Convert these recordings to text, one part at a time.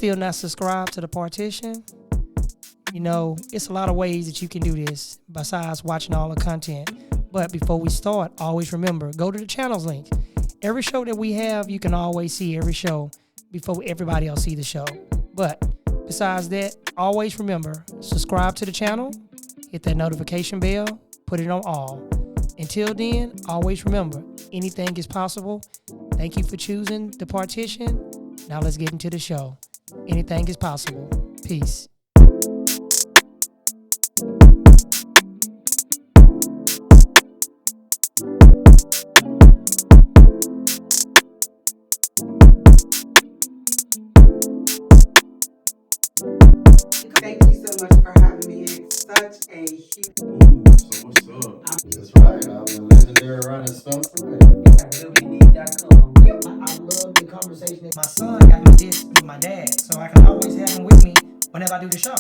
still not subscribed to the partition, you know, it's a lot of ways that you can do this besides watching all the content. But before we start, always remember, go to the channels link. Every show that we have, you can always see every show before everybody else see the show. But besides that, always remember, subscribe to the channel, hit that notification bell, put it on all. Until then, always remember, anything is possible. Thank you for choosing the partition. Now let's get into the show. Anything is possible. Peace. Thank you so much for having me. It's such a huge. So what's up? That's right. I'm the legendary Ronnie Spencer. WD.com. I love the conversation. My son got me this with my dad, so I can always have him with me whenever I do the show.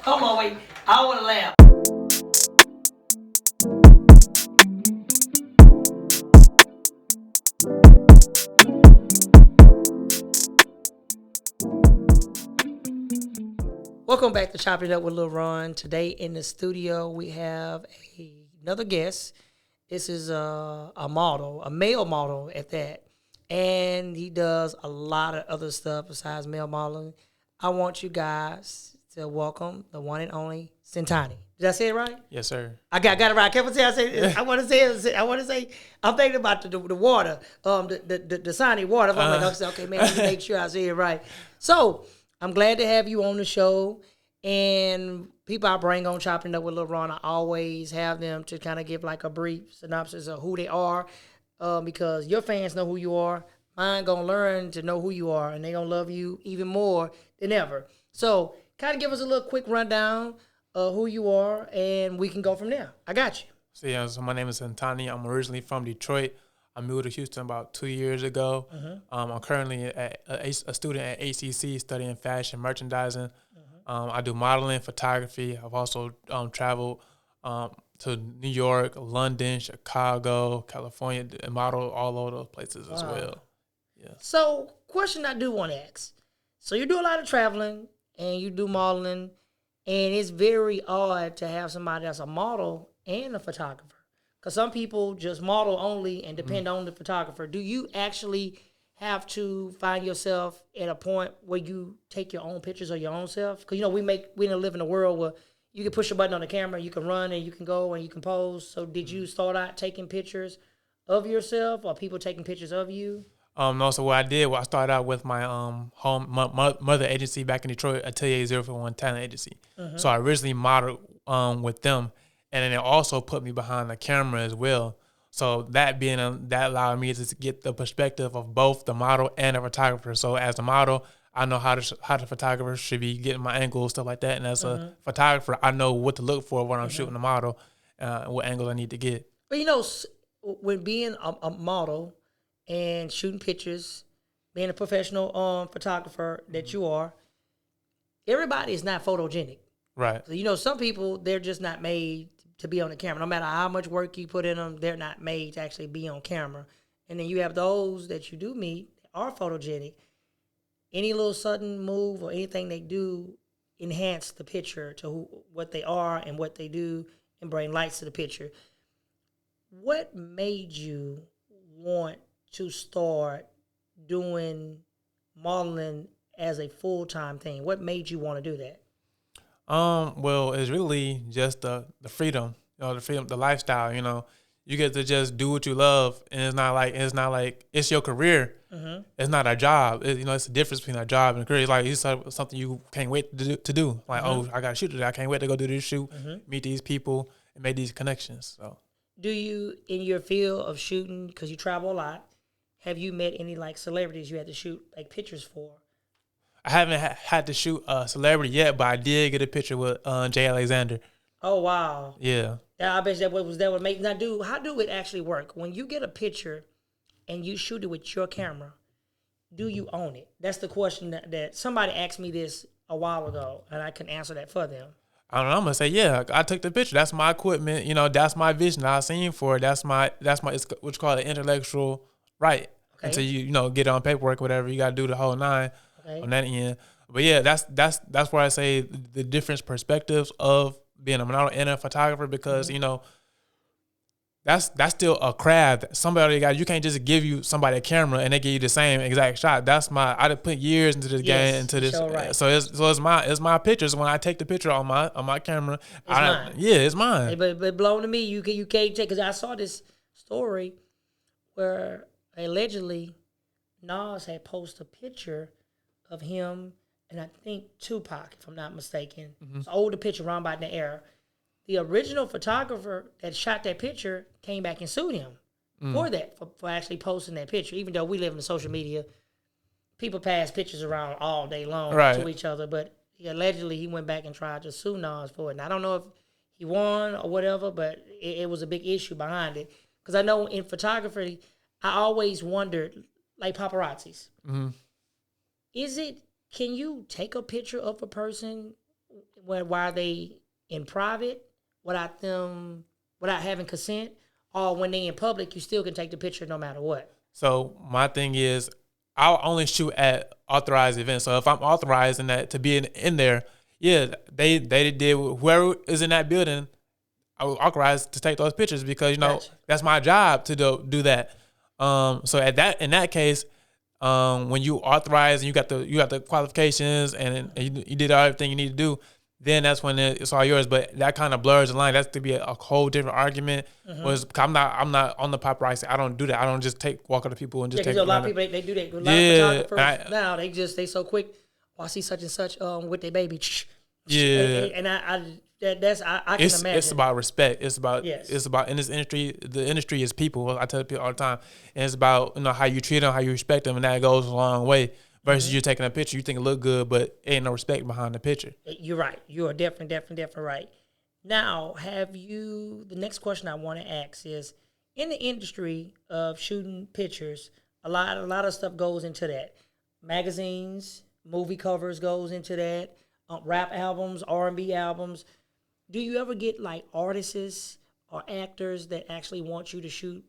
Hold on, wait. I want to laugh. Welcome back to Choppin It Up with Lil Ron. Today in the studio we have another guest. This is a model, a male model at that. And he does a lot of other stuff besides male modeling. I want you guys to welcome the one and only Centa'annii. Did I say it right? Yes, sir. I got it right. I can't say I say. I want to say. I'm thinking about the water, the Sani water. I'm like, okay, man, let me make sure I say it right. So I'm glad to have you on the show. And people I bring on Chopping Up with Lil Ron, I always have them to kind of give like a brief synopsis of who they are, because your fans know who you are. Mine gonna learn to know who you are, and they gonna love you even more than ever. So kind of give us a little quick rundown of who you are, and we can go from there. I got you. So my name is Centa'annii. I'm originally from Detroit. I moved to Houston about 2 years ago. I'm currently a student at ACC studying fashion merchandising. I do modeling, photography. I've also traveled to New York, London, Chicago, California, and model all over those places as well. Yeah. So, question I do want to ask. So, you do a lot of traveling and you do modeling, and it's very odd to have somebody that's a model and a photographer. Because some people just model only and depend on the photographer. Do you actually have to find yourself at a point where you take your own pictures of your own self? Because, you know, we live in a world where you can push a button on the camera, you can run and you can go and you can pose. So did you start out taking pictures of yourself or people taking pictures of you? No, so what I did, I started out with my mother agency back in Detroit, Atelier 041 Talent Agency. So I originally modeled with them, and then it also put me behind the camera as well. So that allowed me to get the perspective of both the model and the photographer. So as a model, I know how the photographer should be getting my angles, stuff like that. And as a photographer, I know what to look for when I'm shooting the model, what angles I need to get. But, you know, when being a model and shooting pictures, being a professional photographer that you are, everybody is not photogenic. Right. So, you know, some people, they're just not made to be on the camera. No matter how much work you put in them, they're not made to actually be on camera. And then you have those that you do meet that are photogenic. Any little sudden move or anything they do enhance the picture to what they are and what they do and bring lights to the picture. What made you want to start doing modeling as a full-time thing? What made you want to do that? Well, it's really just the freedom, the lifestyle, you get to just do what you love. And it's not like it's your career. It's not a job. It's the difference between a job and a career. It's like, it's something you can't wait to do. Like, oh, I got to shoot today. I can't wait to go do this shoot, meet these people and make these connections. So do you, in your field of shooting, cause you travel a lot, have you met any like celebrities you had to shoot like pictures for? I haven't had to shoot a celebrity yet, but I did get a picture with Jay Alexander. Oh, wow. Yeah. I bet that would make. Now, how do it actually work? When you get a picture and you shoot it with your camera, do you own it? That's the question that somebody asked me this a while ago, and I couldn't answer that for them. I don't know. I'm gonna say, yeah, I took the picture. That's my equipment. That's my vision. I seen for it. That's my. It's what you call an intellectual right. until you get on paperwork, whatever you got to do the whole 9 on that end. But yeah, that's where I say the different perspectives of being a model and a photographer, because that's still a craft. Somebody you can't just give you somebody a camera and they give you the same exact shot. I done put years into this game, into this. Sure, right. So it's my pictures. When I take the picture on my camera, mine. Yeah, it's mine. Hey, but blown to me, you can't take, because I saw this story where allegedly Nas had posted a picture of him and I think Tupac, if I'm not mistaken. It's an older picture around by the era. The original photographer that shot that picture came back and sued him for that, for actually posting that picture. Even though we live in social media, people pass pictures around all day long to each other. But allegedly, he went back and tried to sue Nas for it. And I don't know if he won or whatever, but it was a big issue behind it. Because I know in photography, I always wondered, like paparazzis, can you take a picture of a person while they in private without having consent, or when they in public, you still can take the picture no matter what? So my thing is, I'll only shoot at authorized events. So if I'm authorizing that to be in there, yeah, they did, whoever is in that building, I was authorized to take those pictures, because that's my job to do that. So in that case, when you authorize and you got the qualifications and you did everything you need to do, then that's when it's all yours. But that kind of blurs the line. That's to be a whole different argument. I'm not on the paparazzi. I don't do that. I don't just walk up to people and just take. A lot of people they do that. A lot of photographers now they so quick. Oh, I see such and such with their baby. Yeah, and I can imagine. It's about respect. It's about in this industry. The industry is people. I tell people all the time. And it's about how you treat them, how you respect them, and that goes a long way. Versus you taking a picture, you think it look good, but ain't no respect behind the picture. You're right. You are definitely right. Now, the next question I want to ask is, in the industry of shooting pictures, a lot of stuff goes into that. Magazines, movie covers goes into that. Rap albums, R&B albums. Do you ever get like artists or actors that actually want you to shoot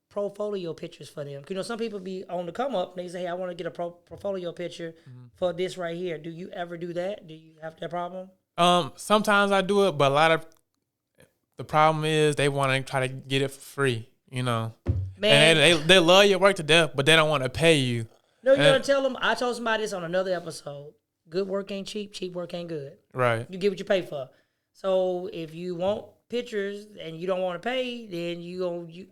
portfolio pictures for them? Some people be on the come up and they say, hey, I want to get a portfolio picture for this right here. Do you ever do that? Do you have that problem? Sometimes I do it, but a lot of the problem is they want to try to get it for free, Man. And they love your work to death, but they don't want to pay you. No, you gotta tell them. I told somebody this on another episode. Good work ain't cheap. Cheap work ain't good. Right. You get what you pay for. So if you want pictures and you don't want to pay, then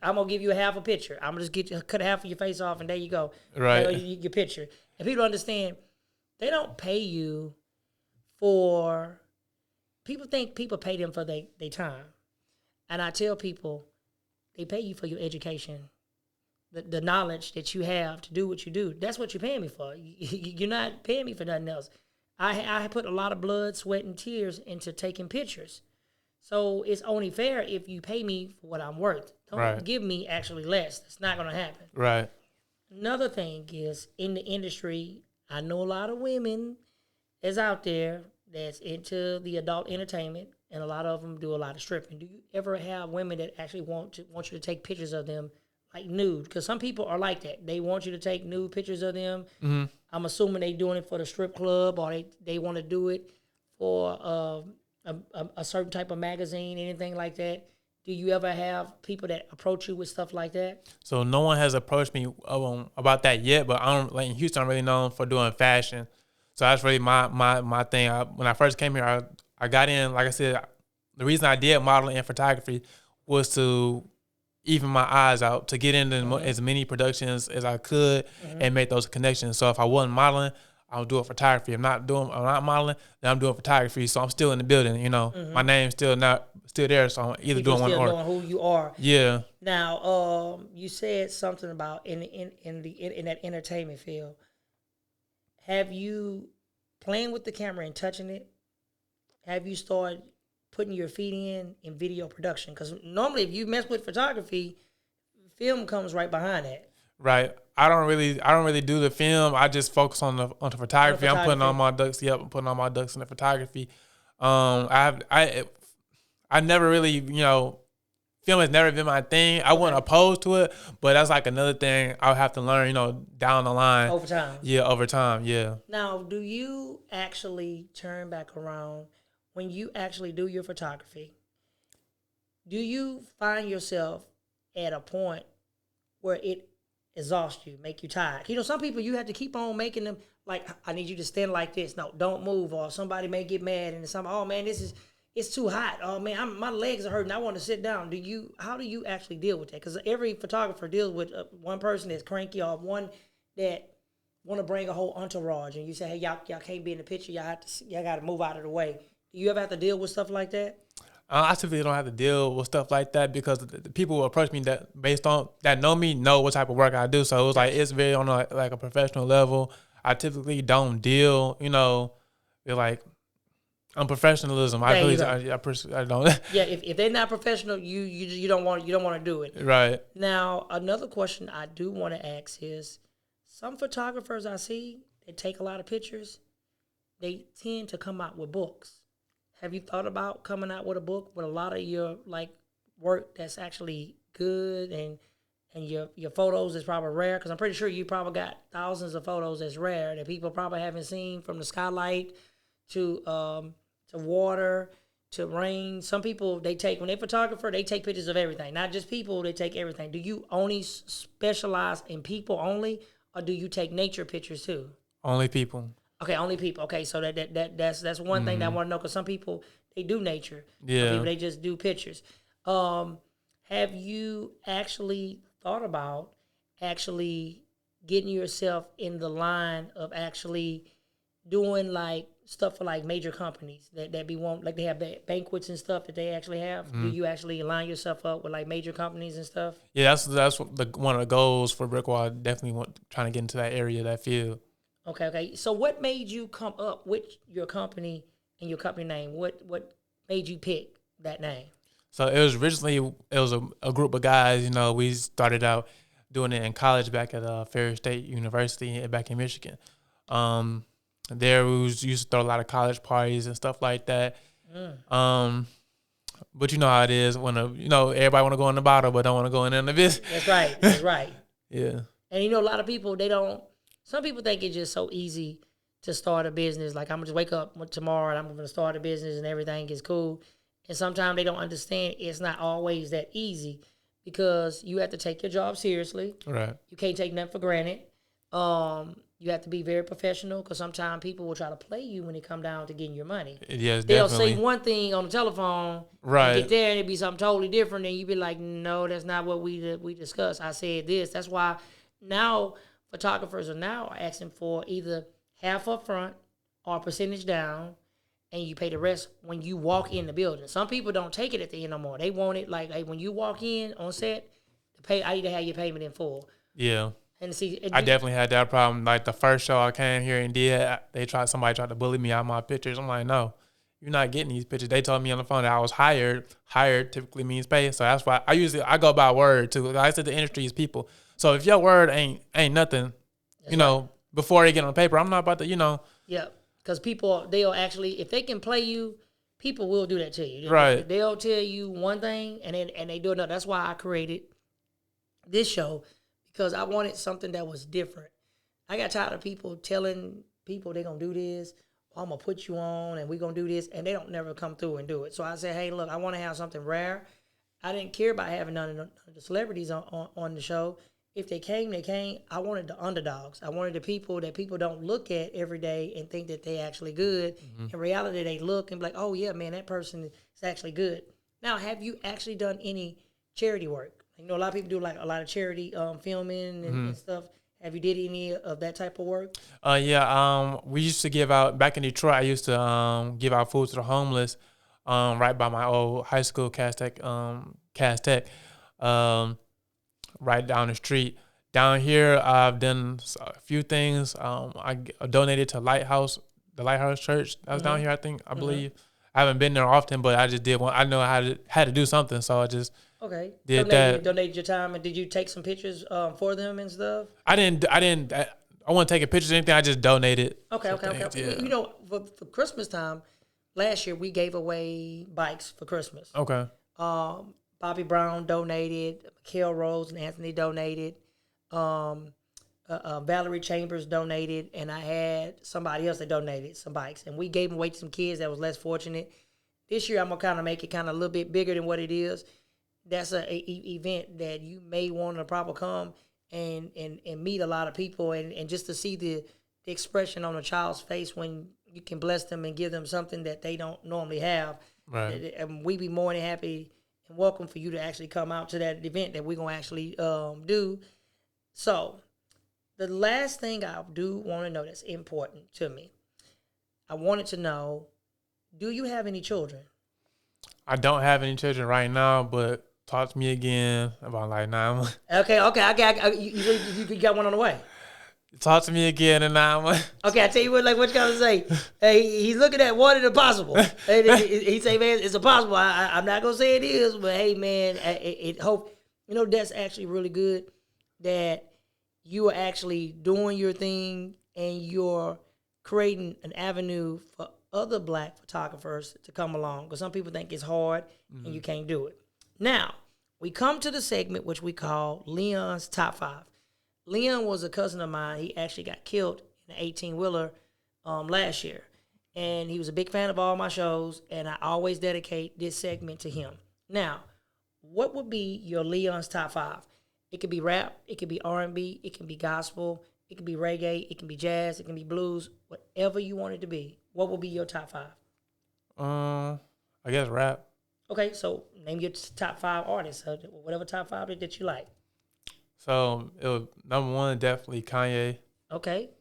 I'm gonna give you half a picture. I'm gonna just cut half of your face off, and there you go. Right. Your picture. And people understand, they don't pay you for. People think people pay them for their time, and I tell people, they pay you for your education, the knowledge that you have to do what you do. That's what you're paying me for. You're not paying me for nothing else. I put a lot of blood, sweat, and tears into taking pictures. So it's only fair if you pay me for what I'm worth. Don't give me actually less. That's not going to happen. Right. Another thing is, in the industry, I know a lot of women that's out there that's into the adult entertainment, and a lot of them do a lot of stripping. Do you ever have women that actually want you to take pictures of them, like nude? Because some people are like that. They want you to take nude pictures of them. Mm-hmm. I'm assuming they doing it for the strip club, or they want to do it for a certain type of magazine, anything like that. Do you ever have people that approach you with stuff like that? So no one has approached me about that yet, but in Houston, I'm really known for doing fashion. So that's really my thing. When I first came here, I got in, like I said, the reason I did modeling and photography was to even my eyes out, to get into as many productions as I could and make those connections. So if I wasn't modeling, I was doing photography. I'm not modeling, then I'm doing photography. So I'm still in the building, My name's still there, so I'm either doing one or. Still knowing who you are. Yeah. Now, you said something about in that entertainment field. Have you playing with the camera and touching it? Have you started putting your feet in video production? Because normally, if you mess with photography, film comes right behind that. Right. I don't really do the film. I just focus on the photography. I'm putting all my ducks. Yep, I'm putting all my ducks in the photography. I never really film has never been my thing. I wasn't opposed to it, but that's like another thing I'll have to learn, down the line. Over time. Yeah, over time, yeah. Now, do you actually turn back around when you actually do your photography? Do you find yourself at a point where it exhausts you, make you tired? Some people you have to keep on making them like, I need you to stand like this. No, don't move, or somebody may get mad and some. Oh man, it's too hot. Oh man, my legs are hurting. I want to sit down. How do you actually deal with that? Because every photographer deals with one person that's cranky or one that want to bring a whole entourage, and you say, hey, y'all can't be in the picture. Y'all got to move out of the way. Do you ever have to deal with stuff like that? I typically don't have to deal with stuff like that because the people who approach me that know me know what type of work I do. So it was like it's very on a professional level. I typically don't deal, with like unprofessionalism. I don't. Yeah, if they're not professional, you don't want to do it. Right. Now, another question I do want to ask is, some photographers I see, they take a lot of pictures. They tend to come out with books. Have you thought about coming out with a book with a lot of your work that's actually good and your photos is probably rare? Because I'm pretty sure you probably got thousands of photos that's rare that people probably haven't seen, from the skylight to water to rain. Some people, when they're photographer, they take pictures of everything. Not just people, they take everything. Do you only specialize in people only, or do you take nature pictures too? Only people. Okay, only people. Okay, so that's one thing that I want to know, because some people, they do nature. Yeah. Some people, they just do pictures. Have you actually thought about actually getting yourself in the line of actually doing stuff for major companies that be they have banquets and stuff that they actually have? Do you actually line yourself up with major companies and stuff? Yeah, that's one of the goals for Brickwall. Definitely trying to get into that area, that field. Okay. So what made you come up with your company and your company name? What made you pick that name? So it was originally a group of guys. We started out doing it in college back at Ferris State University back in Michigan. There we used to throw a lot of college parties and stuff like that. But you know how it is when everybody want to go in the bottle but don't want to go in the business. That's right. Yeah. And a lot of people, some people think it's just so easy to start a business. Like, I'm going to just wake up tomorrow and I'm going to start a business and everything is cool. And sometimes they don't understand it's not always that easy, because you have to take your job seriously. Right. You can't take nothing for granted. You have to be very professional, because sometimes people will try to play you when it come down to getting your money. Yes, They'll definitely. say one thing on the telephone, right? Get there and it'd be something totally different, and you be like, no, that's not what we discussed. I said this. That's why now photographers are now asking for either half up front or a percentage down, and you pay the rest when you walk in the building. Some people don't take it at the end no more. They want it hey, when you walk in on set, I need to have your payment in full. Yeah. And see, I definitely had that problem. Like the first show I came here and did, somebody tried to bully me out of my pictures. I'm like, no, you're not getting these pictures. They told me on the phone that I was hired. Hired typically means pay. So that's why I go by word too. Like I said, the industry is people. So if your word ain't nothing, that's before they get on the paper, I'm not about to, Yeah, because people, they'll actually, if they can play you, people will do that to you. Right. They'll tell you one thing and they do another. That's why I created this show, because I wanted something that was different. I got tired of people telling people they're going to do this, I'm going to put you on and we're going to do this, and they don't never come through and do it. So I said, hey, look, I want to have something rare. I didn't care about having none of the celebrities on the show. If they came, they came. I wanted the underdogs. I wanted the people that people don't look at every day and think that they actually good. Mm-hmm. In reality, they look and be like, oh, yeah, man, that person is actually good. Now, have you actually done any charity work? A lot of people do a lot of charity filming and stuff. Have you did any of that type of work? Yeah. We used to give out, back in Detroit, I used to give out food to the homeless right by my old high school, Cass Tech, right down the street. Down here, I've done a few things. I donated to the Lighthouse Church. That was down here, I believe. I haven't been there often, but I just did one. I know I had to do something, so I just did that. Donated your time, and did you take some pictures for them and stuff? I wasn't taking pictures or anything. I just donated. Okay. Yeah. For Christmas time, last year we gave away bikes for Christmas. Okay. Bobby Brown donated. Mikhail Rose and Anthony donated. Valerie Chambers donated, and I had somebody else that donated some bikes, and we gave them away to some kids that was less fortunate. This year, I'm gonna kind of make it kind of a little bit bigger than what it is. That's a event that you may want to probably come and meet a lot of people, and just to see the expression on a child's face when you can bless them and give them something that they don't normally have. Right. And we be more than happy and welcome for you to actually come out to that event that we're gonna actually do. So the last thing I do want to know that's important to me, I wanted to know, do you have any children? I don't have any children right now, but talk to me again about like 9 months. Okay, you got one on the way. Talk to me again in 9 months. Okay, I tell you what you gotta say. Hey, he's looking at what is impossible. He say, man, it's impossible. I'm not gonna say it is, but hey, man, it hope that's actually really good that you are actually doing your thing and you're creating an avenue for other black photographers to come along. Because some people think it's hard and you can't do it. Now, we come to the segment which we call Leon's Top 5. Leon was a cousin of mine. He actually got killed in an 18-wheeler last year. And he was a big fan of all my shows, and I always dedicate this segment to him. Now, what would be your Leon's Top 5? It could be rap, it could be R&B, it can be gospel, it can be reggae, it can be jazz, it can be blues, whatever you want it to be. What will be your top 5? I guess rap. Okay, so name your top 5 artists, whatever top 5 that you like. So it was number 1, definitely Kanye. Okay.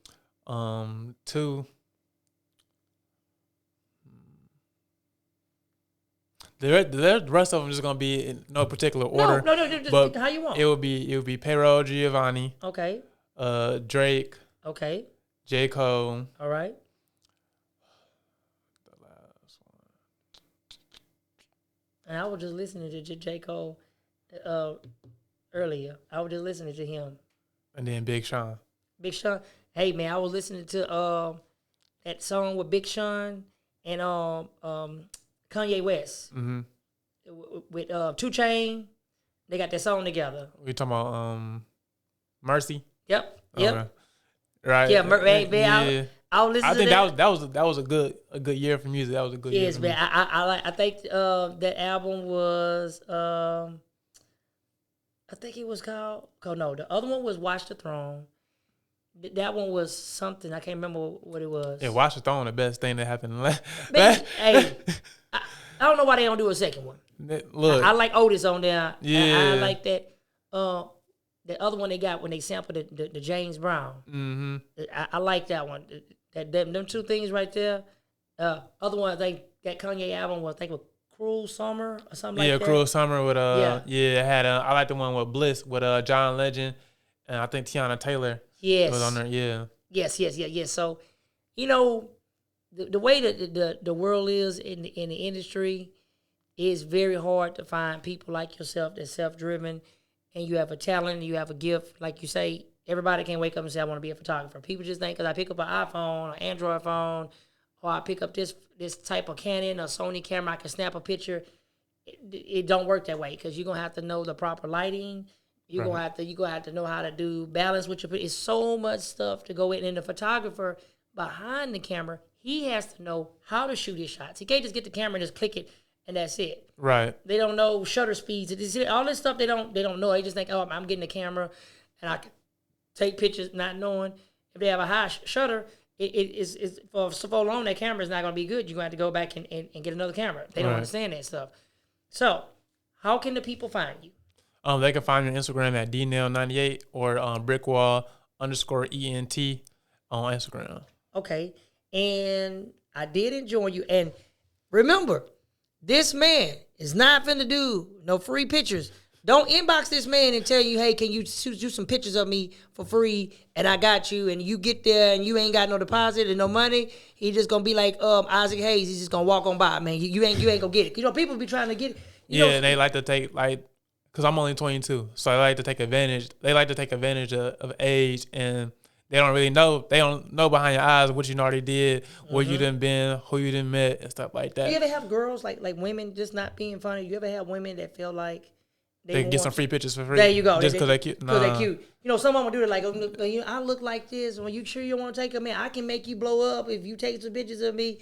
2. The rest of them just gonna be in no particular order. No, just how you want. It would be Payroll Giovanni. Okay. Drake. Okay. J. Cole. All right. The last one. And I was just listening to J. Cole earlier. I was just listening to him. And then Big Sean. Big Sean. Hey man, I was listening to that song with Big Sean and Kanye West. Mm-hmm. With 2 Chainz. They got that song together. We talking about Mercy? Yep. Okay. Right. Yeah, man, I was listening I think to that was a good year for music. That was a good year. Yes, man. I think that album was I think it was called. Oh no, the other one was Watch the Throne. That one was something I can't remember what it was. Yeah, Watch the Throne, the best thing that happened. Hey, I don't know why they don't do a second one. Look, I like Otis on there. Yeah, I like that. The other one they got when they sampled the James Brown. Mm-hmm. I like that one. Them 2 things right there. Other one I think that Kanye album was with Cruel Summer or something like that. Yeah, Cruel Summer with it had I like the one with Bliss with John Legend and I think Tiana Taylor. Yes. Was on there. Yeah. Yes. So, the way that the world is in the industry, it's very hard to find people like yourself that's self-driven and you have a talent and you have a gift. Like you say, everybody can wake up and say, I want to be a photographer. People just think because I pick up an iPhone or Android phone or I pick up this type of Canon or Sony camera, I can snap a picture. It don't work that way because you're going to have to know the proper lighting. You're gonna have to know how to do balance with your. It's so much stuff to go in. And the photographer behind the camera, he has to know how to shoot his shots. He can't just get the camera and just click it and that's it. Right. They don't know shutter speeds. All this stuff they don't know. They just think, oh, I'm getting the camera and I can take pictures, not knowing if they have a high shutter. It's for so long that camera is not gonna be good. You're gonna have to go back and get another camera. They don't understand that stuff. So, how can the people find you? They can find me on Instagram at dnail98 or brickwall_ENT on Instagram. Okay. And I did enjoy you. And remember, this man is not finna do no free pictures. Don't inbox this man and tell you, hey, can you do some pictures of me for free? And I got you. And you get there and you ain't got no deposit and no money. He just gonna be like Isaac Hayes. He's just gonna walk on by, man. You ain't gonna get it. People be trying to get it. And they like to take because I'm only 22, so they like to take advantage. They like to take advantage of age, and they don't really know. They don't know behind your eyes what you already did, where you done been, who you done met, and stuff like that. You ever have girls like women just not being funny? You ever have women that feel like They get some free pictures for free. There you go. Just because they're cute. Because they're cute. You know, some of them do it like, I look like this. When you sure you want to take them in, I can make you blow up if you take some pictures of me.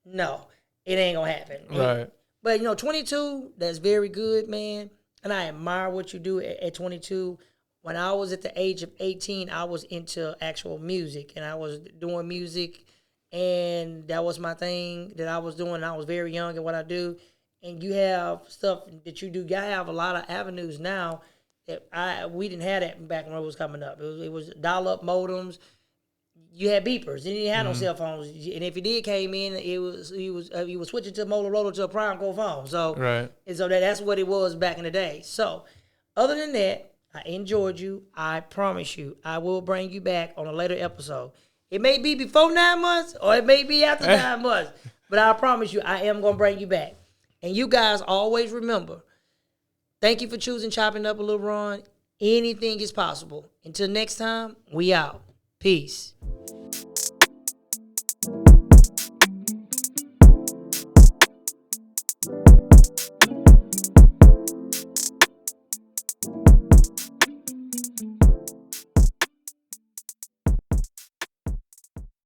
No, it ain't gonna happen. Right. But 22, that's very good, man. And I admire what you do at 22. When I was at the age of 18, I was into actual music, and I was doing music, and that was my thing that I was doing. I was very young at what I do. And you have stuff that you do. I have a lot of avenues now that we didn't have that back when it was coming up. It was dial-up modems. You had beepers. You didn't have no cell phones. And if you did came in, you was switching to Motorola to a PrimeCo phone. So right. And so that's what it was back in the day. So other than that, I enjoyed you. I promise you, I will bring you back on a later episode. It may be before 9 months or it may be after 9 months. But I promise you, I am going to bring you back. And you guys always remember, thank you for choosing Chopping Up a Little Run. Anything is possible. Until next time, we out. Peace.